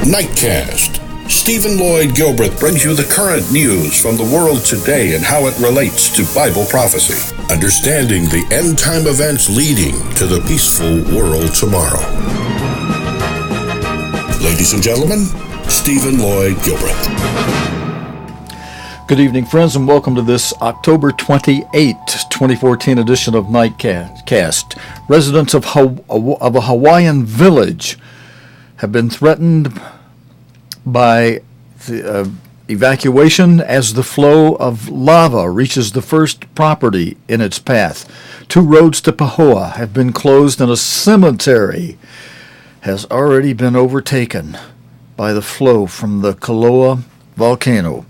Nightcast. Stephen Lloyd Gilbreth brings you the current news from the world today and how it relates to Bible prophecy. Understanding the end-time events leading to the peaceful world tomorrow. Ladies and gentlemen, Stephen Lloyd Gilbreth. Good evening, friends, and welcome to this October 28, 2014 edition of Nightcast. Residents of a Hawaiian village have been threatened by the evacuation as the flow of lava reaches the first property in its path. 2 roads to Pahoa have been closed, and a cemetery has already been overtaken by the flow from the Kilauea volcano.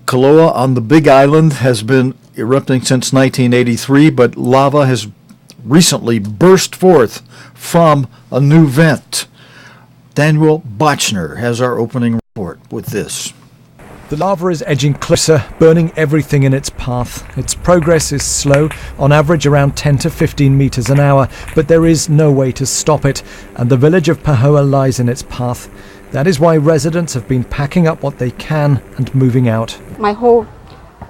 Kilauea on the Big Island has been erupting since 1983, but lava has recently burst forth from a new vent. Daniel Bochner has our opening report with this. The lava is edging closer, burning everything in its path. Its progress is slow, on average around 10 to 15 meters an hour, but there is no way to stop it, and the village of Pahoa lies in its path. That is why residents have been packing up what they can and moving out. My whole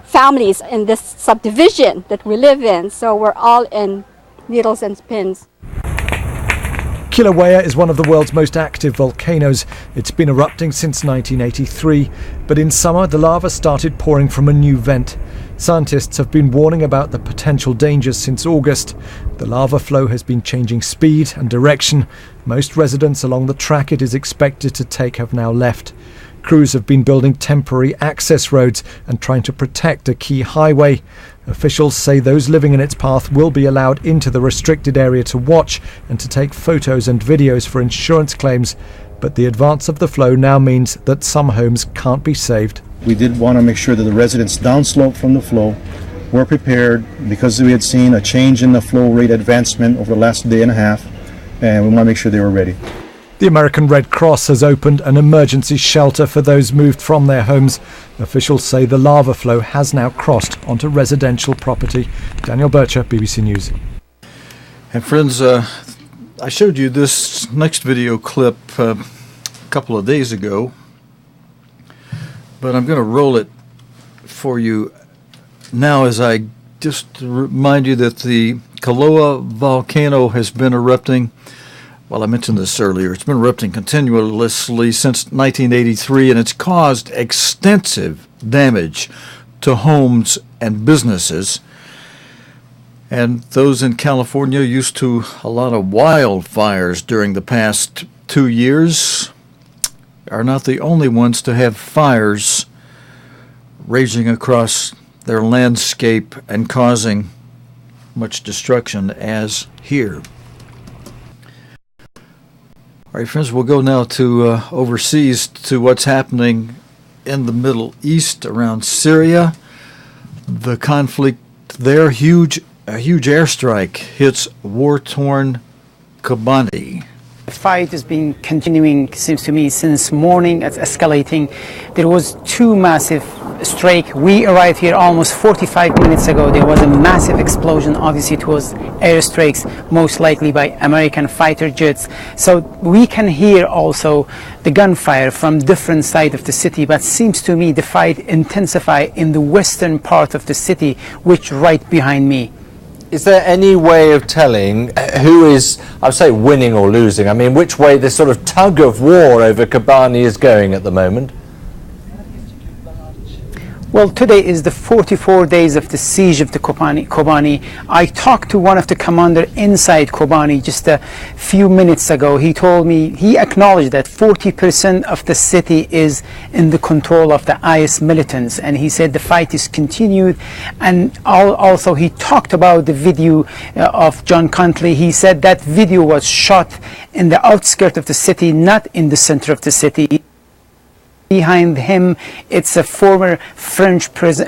family is in this subdivision that we live in, so we're all in needles and pins. Kilauea is one of the world's most active volcanoes. It's been erupting since 1983, but in summer the lava started pouring from a new vent. Scientists have been warning about the potential dangers since August. The lava flow has been changing speed and direction. Most residents along the track it is expected to take have now left. Crews have been building temporary access roads and trying to protect a key highway. Officials say those living in its path will be allowed into the restricted area to watch and to take photos and videos for insurance claims. But the advance of the flow now means that some homes can't be saved. We did want to make sure that the residents downslope from the flow were prepared because we had seen a change in the flow rate advancement over the last day and a half, and we want to make sure they were ready. The American Red Cross has opened an emergency shelter for those moved from their homes. Officials say the lava flow has now crossed onto residential property. Daniel Bircher, BBC News. And friends, I showed you this next video clip a couple of days ago, but I'm going to roll it for you now as I just remind you that the Kilauea volcano has been erupting. Well, I mentioned this earlier. It's been erupting continuously since 1983, and it's caused extensive damage to homes and businesses. And those in California used to a lot of wildfires during the past 2 years are not the only ones to have fires raging across their landscape and causing much destruction as here. All right, friends, we'll go now to overseas to what's happening in the Middle East around Syria. The conflict there, a huge airstrike hits war-torn Kobane. The fight has been continuing, seems to me, since morning. It's escalating. There was 2 massive strike. We arrived here almost 45 minutes ago. There was a massive explosion. Obviously, it was airstrikes, most likely by American fighter jets. So we can hear also the gunfire from different sides of the city. But seems to me the fight intensified in the western part of the city, which right behind me. Is there any way of telling who is, I would say, winning or losing? I mean, which way this sort of tug of war over Kobane is going at the moment? Well, today is the 44 days of the siege of the Kobane. I talked to one of the commander inside Kobane just a few minutes ago. He told me, he acknowledged that 40% of the city is in the control of the IS militants, and he said the fight is continued. And also he talked about the video of John Cantlie. He said that video was shot in the outskirts of the city, not in the center of the city. Behind him, it's a former French prison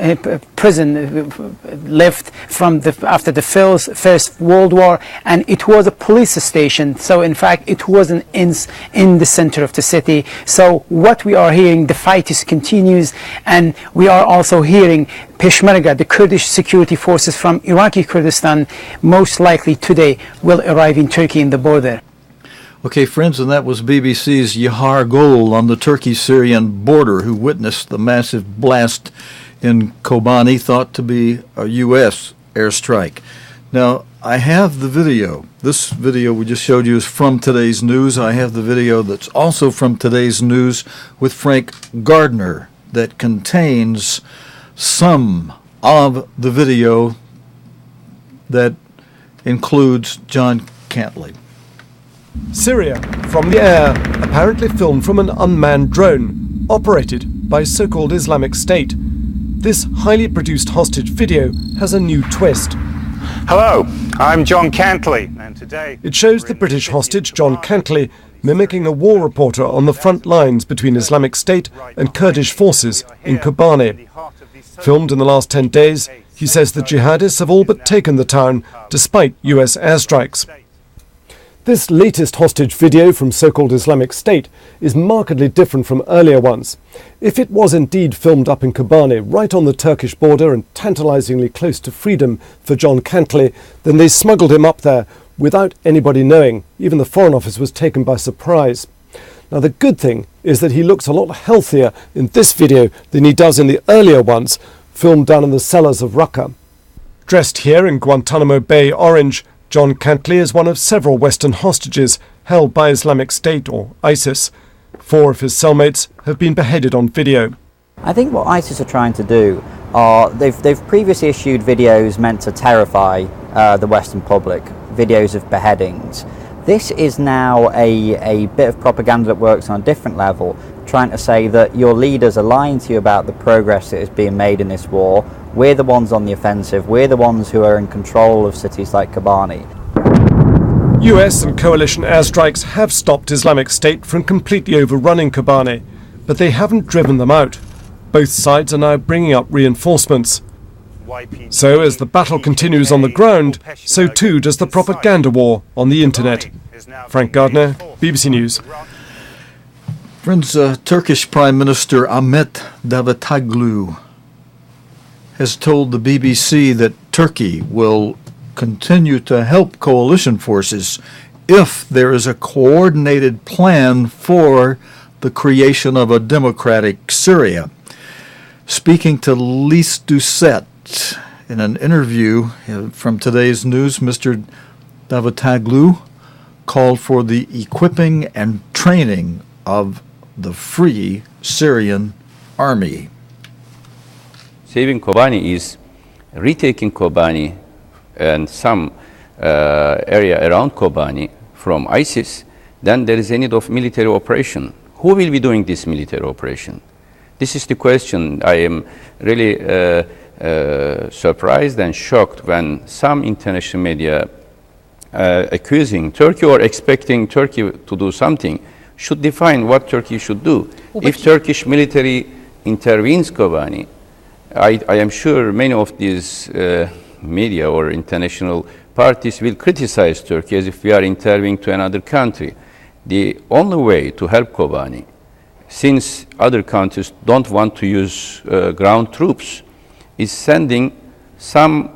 left from after the First World War, and it was a police station. So in fact, it wasn't in the center of the city. So what we are hearing, the fight is continues, and we are also hearing Peshmerga, the Kurdish security forces from Iraqi Kurdistan, most likely today will arrive in Turkey in the border. Okay, friends, and that was BBC's Yahar Gol on the Turkey-Syrian border, who witnessed the massive blast in Kobane, thought to be a U.S. airstrike. Now, I have the video. This video we just showed you is from today's news. I have the video that's also from today's news with Frank Gardner that contains some of the video that includes John Cantlie. Syria, from the air, apparently filmed from an unmanned drone, operated by so-called Islamic State. This highly produced hostage video has a new twist. Hello, I'm John Cantlie, and today... It shows the British hostage John Cantlie mimicking a war reporter on the front lines between Islamic State and Kurdish forces in Kobane. Filmed in the last 10 days, he says the jihadists have all but taken the town, despite US airstrikes. This latest hostage video from so-called Islamic State is markedly different from earlier ones. If it was indeed filmed up in Kobane, right on the Turkish border and tantalizingly close to freedom for John Cantlie, then they smuggled him up there without anybody knowing. Even the Foreign Office was taken by surprise. Now, the good thing is that he looks a lot healthier in this video than he does in the earlier ones, filmed down in the cellars of Raqqa. Dressed here in Guantanamo Bay orange, John Cantlie is one of several Western hostages held by Islamic State or ISIS. 4 of his cellmates have been beheaded on video. I think what ISIS are trying to do they've previously issued videos meant to terrify the Western public, videos of beheadings. This is now a bit of propaganda that works on a different level, trying to say that your leaders are lying to you about the progress that is being made in this war. We're the ones on the offensive, we're the ones who are in control of cities like Kobane. US and coalition airstrikes have stopped Islamic State from completely overrunning Kobane, but they haven't driven them out. Both sides are now bringing up reinforcements. So as the battle continues on the ground, so too does the propaganda war on the internet. Frank Gardner, BBC News. Friends, Turkish Prime Minister Ahmet Davutoglu has told the BBC that Turkey will continue to help coalition forces if there is a coordinated plan for the creation of a democratic Syria. Speaking to Lise Doucet in an interview from today's news, Mr. Davutoglu called for the equipping and training of the Free Syrian Army. Saving Kobane is retaking Kobane and some area around Kobane from ISIS. Then there is a need of military operation. Who will be doing this military operation? This is the question. I am really surprised and shocked when some international media accusing Turkey or expecting Turkey to do something should define what Turkey should do. Well, if Turkish military intervenes Kobane, I am sure many of these media or international parties will criticize Turkey as if we are intervening to another country. The only way to help Kobane, since other countries don't want to use ground troops, is sending some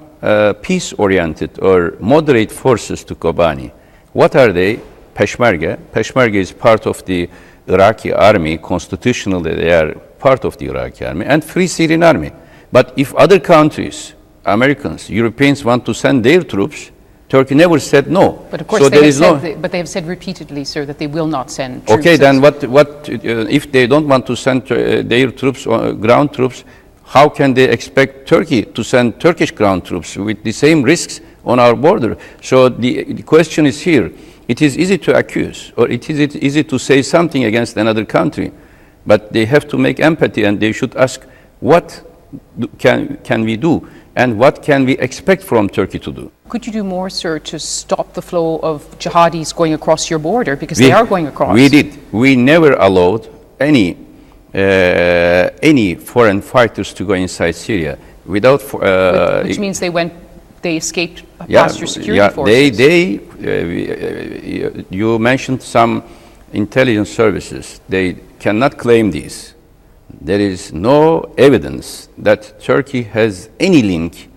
peace-oriented or moderate forces to Kobane. What are they? Peshmerga. Peshmerga is part of the Iraqi army. Constitutionally, they are part of the Iraqi army, and Free Syrian Army. But if other countries, Americans, Europeans want to send their troops, Turkey never said no. But of course, so they have said repeatedly, sir, that they will not send troops. Okay, then what if they don't want to send their troops, ground troops, how can they expect Turkey to send Turkish ground troops with the same risks on our border? So the question is here. It is easy to accuse, or it is easy to say something against another country, but they have to make empathy and they should ask what can we do and what can we expect from Turkey to do. Could you do more, sir, to stop the flow of jihadis going across your border, because they are going across? We did. We never allowed any foreign fighters to go inside Syria without. Which means they escaped past your security forces. You mentioned some intelligence services. They cannot claim these. There is no evidence that Turkey has any link,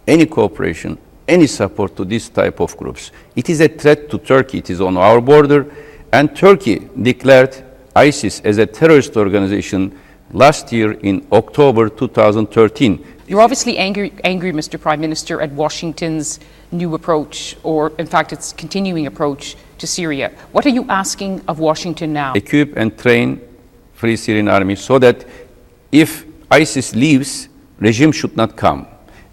any cooperation, any support to this type of groups. It is a threat to Turkey. It is on our border, And Turkey declared ISIS as a terrorist organization last year in October 2013. You're obviously angry, Mr. Prime Minister, at Washington's new approach, or in fact its continuing approach to Syria. What are you asking of Washington now? Equip and train Free Syrian Army so that if ISIS leaves, regime should not come.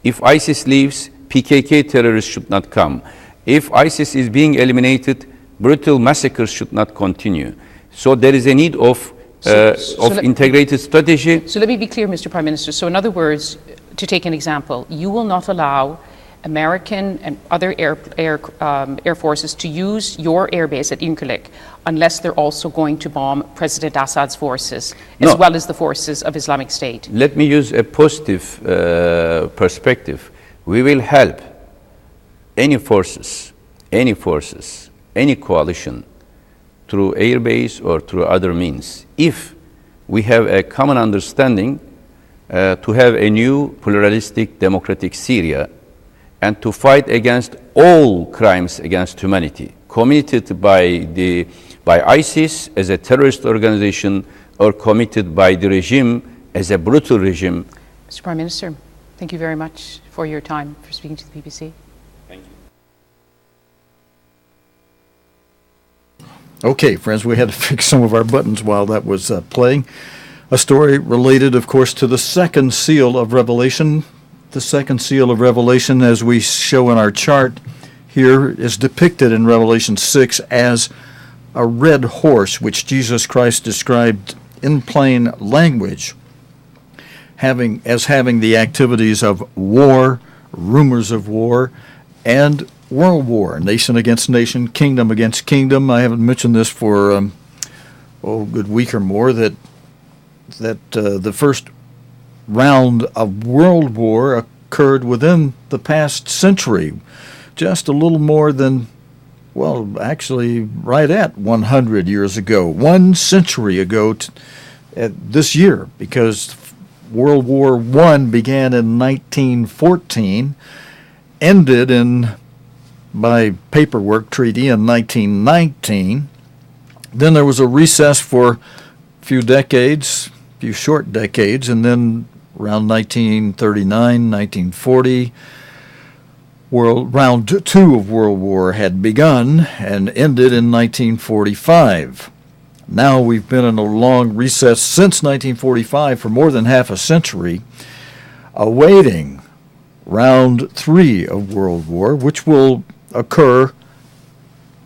If ISIS leaves, PKK terrorists should not come. If ISIS is being eliminated, brutal massacres should not continue. So there is a need of integrated strategy. So let me be clear, Mr. Prime Minister. So in other words, to take an example, you will not allow American and other air forces to use your airbase at Incirlik unless they're also going to bomb President Assad's forces, as well as the forces of Islamic State. Let me use a positive perspective. We will help any forces, any coalition, through airbase or through other means, if we have a common understanding to have a new pluralistic democratic Syria and to fight against all crimes against humanity committed by ISIS as a terrorist organization or committed by the regime as a brutal regime. Mr. Prime Minister, thank you very much for your time, for speaking to the BBC. Thank you. Okay, friends, we had to fix some of our buttons while that was playing. A story related, of course, to the second seal of Revelation. The second seal of Revelation, as we show in our chart here, is depicted in Revelation 6 as a red horse, which Jesus Christ described in plain language having the activities of war, rumors of war, and world war, nation against nation, kingdom against kingdom. I haven't mentioned this for a good week or more, that the first round of world war occurred within the past century, just a little more than, well, actually right at 100 years ago, 1 century ago this year, because World War I began in 1914, ended by paperwork treaty in 1919. Then there was a recess for a few short decades, and then around 1939, 1940, round 2 of World War had begun and ended in 1945. Now we've been in a long recess since 1945 for more than half a century, awaiting round 3 of World War, which will occur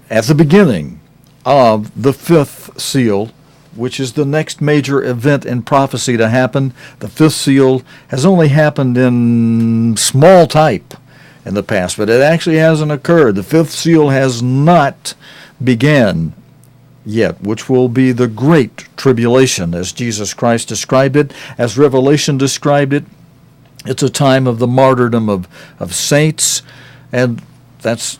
at the beginning of the 5th seal, which is the next major event in prophecy to happen. The 5th seal has only happened in small type in the past, but it actually hasn't occurred. The 5th seal has not began yet, which will be the Great Tribulation, as Jesus Christ described it, as Revelation described it. It's a time of the martyrdom of saints, and that's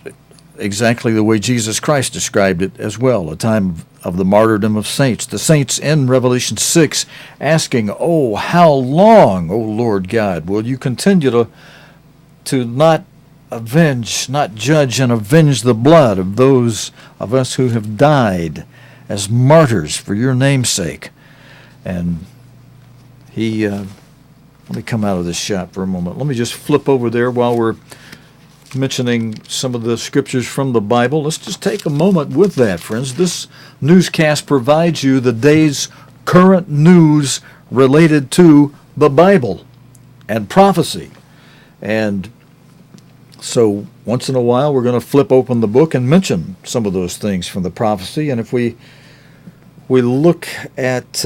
exactly the way Jesus Christ described it as well, a time of the martyrdom of saints. The saints in Revelation 6 asking, "Oh, how long, O Lord God, will you continue to not avenge, not judge and avenge the blood of those of us who have died as martyrs for your name's sake?" And let me come out of this shot for a moment. Let me just flip over there while we're mentioning some of the scriptures from the Bible. Let's just take a moment with that, friends. This newscast provides you the day's current news related to the Bible and prophecy. And so once in a while we're going to flip open the book and mention some of those things from the prophecy. And if we look at,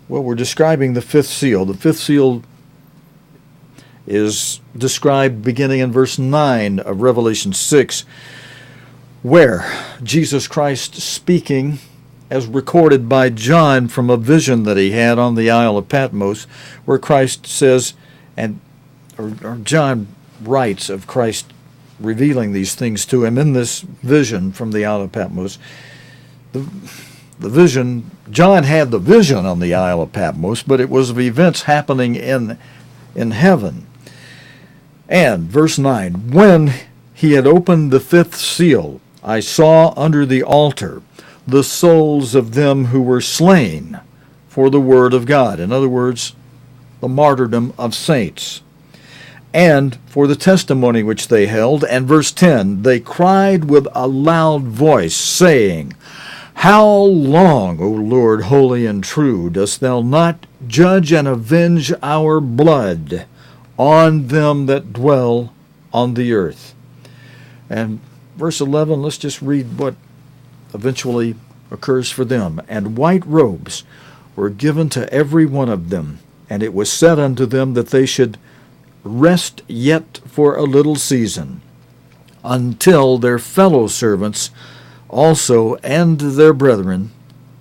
we're describing the 5th seal. The 5th seal is described beginning in verse 9 of Revelation 6, where Jesus Christ speaking, as recorded by John from a vision that he had on the Isle of Patmos, where Christ says, or John writes of Christ revealing these things to him in this vision from the Isle of Patmos. The vision, John had the vision on the Isle of Patmos, but it was of events happening in heaven. And verse 9, when he had opened the 5th seal, I saw under the altar the souls of them who were slain for the word of God. In other words, the martyrdom of saints, and for the testimony which they held. And verse 10, they cried with a loud voice, saying, How long, O Lord, holy and true, dost thou not judge and avenge our blood on them that dwell on the earth? And verse 11, let's just read what eventually occurs for them. And white robes were given to every one of them, and it was said unto them that they should rest yet for a little season, until their fellow servants also and their brethren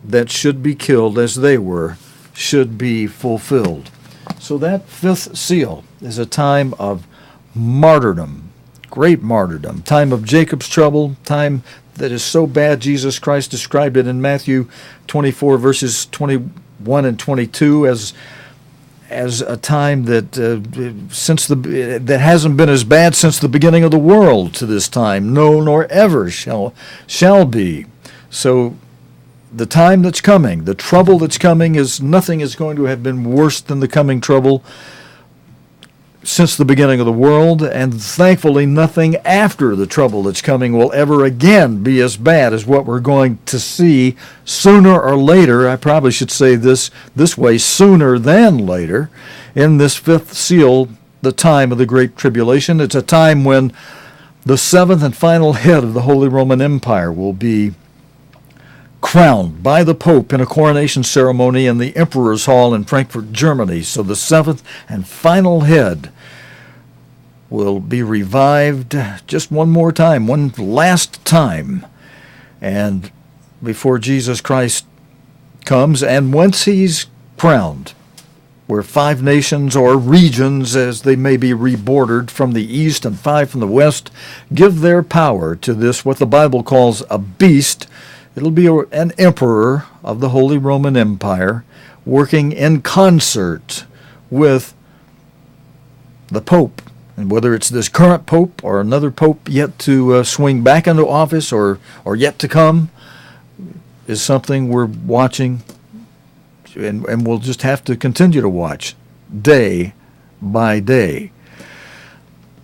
that should be killed as they were should be fulfilled. So that fifth seal is a time of martyrdom, great martyrdom, time of Jacob's trouble, time that is so bad Jesus Christ described it in Matthew 24 verses 21 and 22 as a time that that hasn't been as bad since the beginning of the world to this time, no, nor ever shall be. So the time that's coming, the trouble that's coming, is nothing is going to have been worse than the coming trouble since the beginning of the world, and thankfully nothing after the trouble that's coming will ever again be as bad as what we're going to see sooner or later. I probably should say this way, sooner than later, in this fifth seal, the time of the Great Tribulation. It's a time when the seventh and final head of the Holy Roman Empire will be crowned by the Pope in a coronation ceremony in the Emperor's Hall in Frankfurt, Germany. So the seventh and final head will be revived just one more time, one last time, and before Jesus Christ comes. And once he's crowned, where 5 nations or regions, as they may be rebordered from the east and 5 from the west, give their power to this, what the Bible calls a beast, it'll be an emperor of the Holy Roman Empire working in concert with the Pope. And whether it's this current Pope or another Pope yet to swing back into office or yet to come is something we're watching, and we'll just have to continue to watch day by day.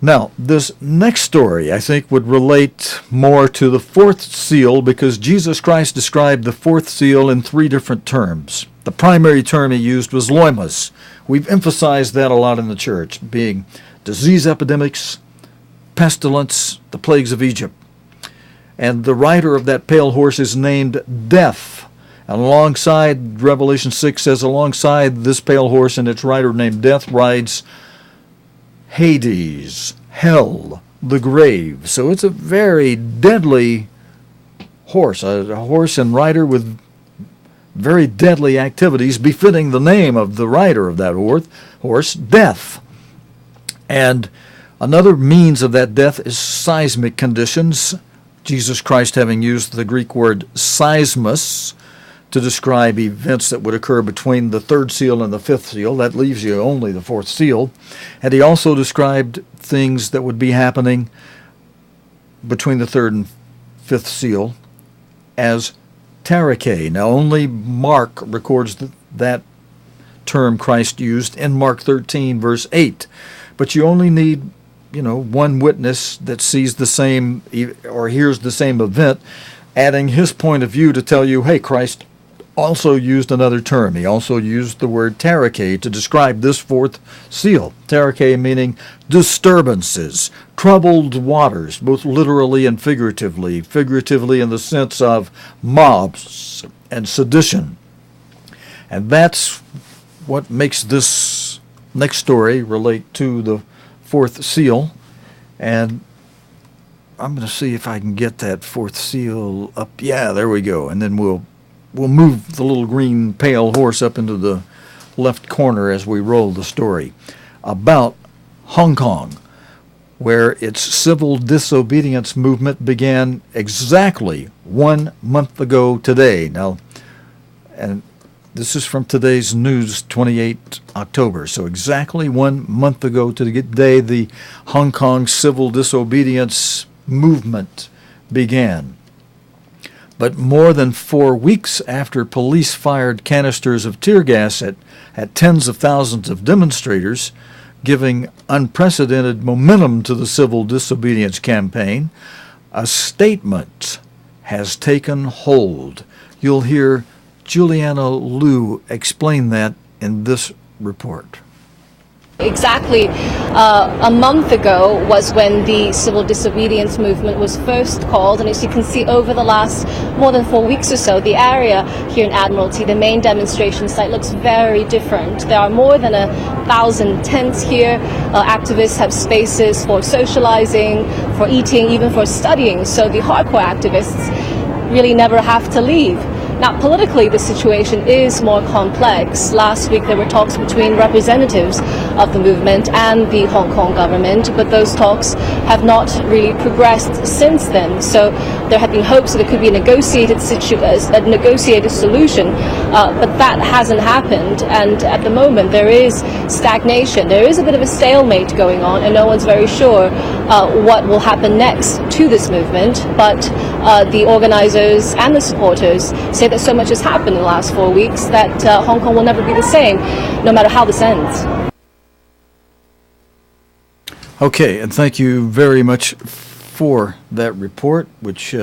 Now, this next story, I think, would relate more to the fourth seal, because Jesus Christ described the fourth seal in 3 different terms. The primary term he used was loimas. We've emphasized that a lot in the church, being disease epidemics, pestilence, the plagues of Egypt. And the rider of that pale horse is named Death. And alongside, Revelation 6 says, alongside this pale horse and its rider named Death rides Hades, hell, the grave. So it's a very deadly horse, a horse and rider with very deadly activities befitting the name of the rider of that horse, Death. And another means of that death is seismic conditions, Jesus Christ having used the Greek word seismos to describe events that would occur between the third seal and the fifth seal. That leaves you only the fourth seal. And he also described things that would be happening between the third and fifth seal as terake. Now, only Mark records that term Christ used in Mark 13, verse 8. But you only need, one witness that sees the same or hears the same event, adding his point of view to tell you, hey, Christ also used another term. He also used the word terake to describe this fourth seal. Terake meaning disturbances, troubled waters, both literally and figuratively. Figuratively in the sense of mobs and sedition. And that's what makes this next story relate to the fourth seal. And I'm going to see if I can get that fourth seal up. Yeah, there we go. And then we'll move the little green pale horse up into the left corner as we roll the story about Hong Kong, where its civil disobedience movement began exactly 1 month ago today. Now, and this is from today's news, 28 October. So exactly 1 month ago today, the Hong Kong civil disobedience movement began. But more than 4 weeks after police fired canisters of tear gas at tens of thousands of demonstrators, giving unprecedented momentum to the civil disobedience campaign, a statement has taken hold. You'll hear Juliana Liu explain that in this report. Exactly a month ago was when the civil disobedience movement was first called, and as you can see over the last more than 4 weeks or so, the area here in Admiralty, the main demonstration site, looks very different. There are more than 1,000 tents here. Activists have spaces for socializing, for eating, even for studying, so the hardcore activists really never have to leave. Now, politically, the situation is more complex. Last week, there were talks between representatives of the movement and the Hong Kong government, but those talks have not really progressed since then. So there had been hopes that there could be a negotiated solution, but that hasn't happened. And at the moment, there is stagnation. There is a bit of a stalemate going on, and no one's very sure what will happen next to this movement. But the organizers and the supporters say that so much has happened in the last 4 weeks that Hong Kong will never be the same, no matter how this ends. Okay, and thank you very much for that report, which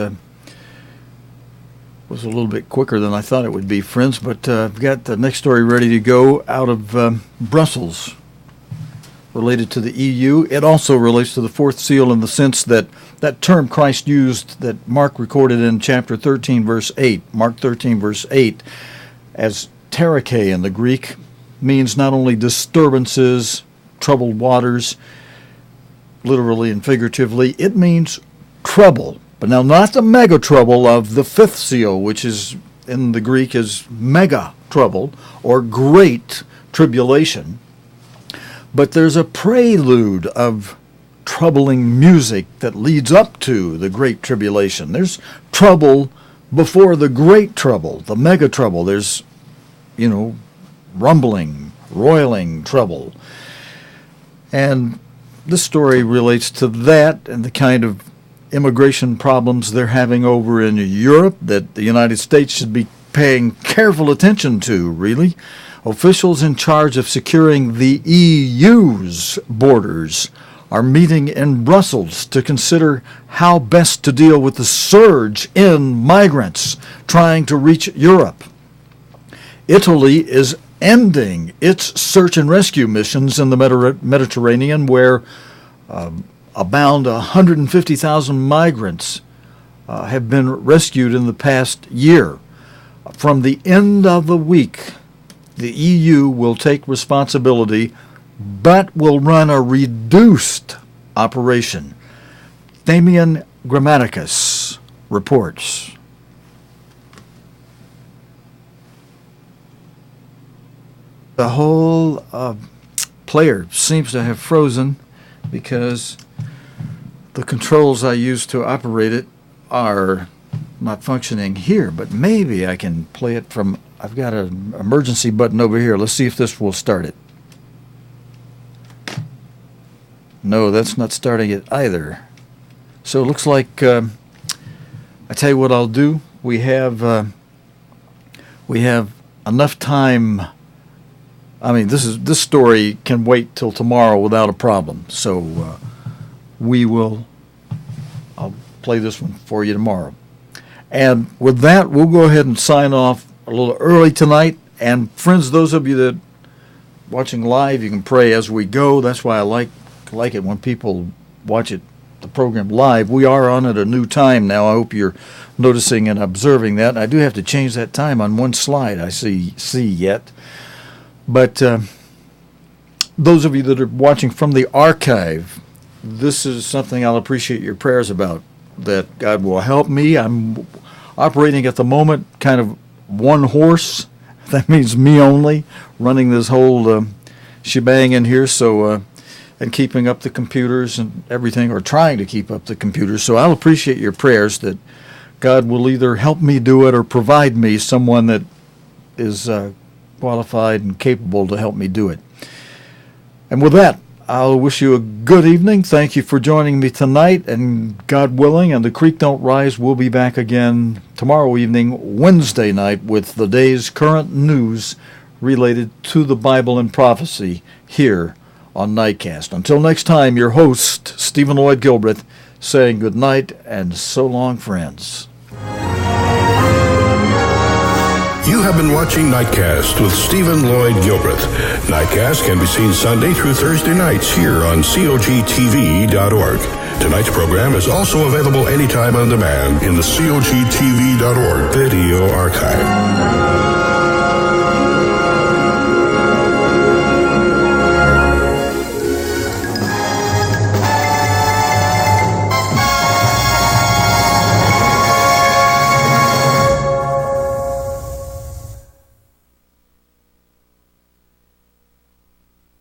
was a little bit quicker than I thought it would be, friends. But I've got the next story ready to go out of Brussels, related to the EU. It also relates to the fourth seal in the sense that that term Christ used that Mark recorded in chapter 13, verse 8, Mark 13, verse 8, as terike in the Greek, means not only disturbances, troubled waters, literally and figuratively, it means trouble. But now not the mega trouble of the fifth seal, which is in the Greek is mega trouble or great tribulation. But there's a prelude of troubling music that leads up to the Great Tribulation. There's trouble before the Great Trouble, the mega trouble. There's, rumbling, roiling trouble. And this story relates to that and the kind of immigration problems they're having over in Europe that the United States should be paying careful attention to, really. Officials in charge of securing the EU's borders are meeting in Brussels to consider how best to deal with the surge in migrants trying to reach Europe. Italy is ending its search and rescue missions in the Mediterranean, where about 150,000 migrants have been rescued in the past year. From the end of the week, the EU will take responsibility, but will run a reduced operation. Damian Grammaticus reports. The whole player seems to have frozen because the controls I use to operate it are not functioning here, but maybe I can play it from, I've got an emergency button over here. Let's see if this will start it. No, that's not starting it either. So it looks like, I tell you what I'll do. We have enough time. I mean, this story can wait till tomorrow without a problem. So I'll play this one for you tomorrow. And with that, we'll go ahead and sign off a little early tonight. And friends, those of you that watching live, you can pray as we go. That's why I like it when people watch the program live. We are on at a new time now. I hope you're noticing and observing that. I do have to change that time on one slide I see yet. But those of you that are watching from the archive, this is something I'll appreciate your prayers about, that God will help me. I'm operating at the moment kind of one horse. That means me only, running this whole shebang in here. So and keeping up the computers and everything, or trying to keep up the computers. So I'll appreciate your prayers that God will either help me do it or provide me someone that is qualified and capable to help me do it. And with that, I'll wish you a good evening. Thank you for joining me tonight, and God willing, and the creek don't rise, we'll be back again tomorrow evening, Wednesday night, with the day's current news related to the Bible and prophecy here on Nightcast. Until next time, your host, Stephen Lloyd Gilbreth, saying good night and so long, friends. You have been watching Nightcast with Stephen Lloyd Gilbreth. Nightcast can be seen Sunday through Thursday nights here on cogtv.org. Tonight's program is also available anytime on demand in the cogtv.org video archive.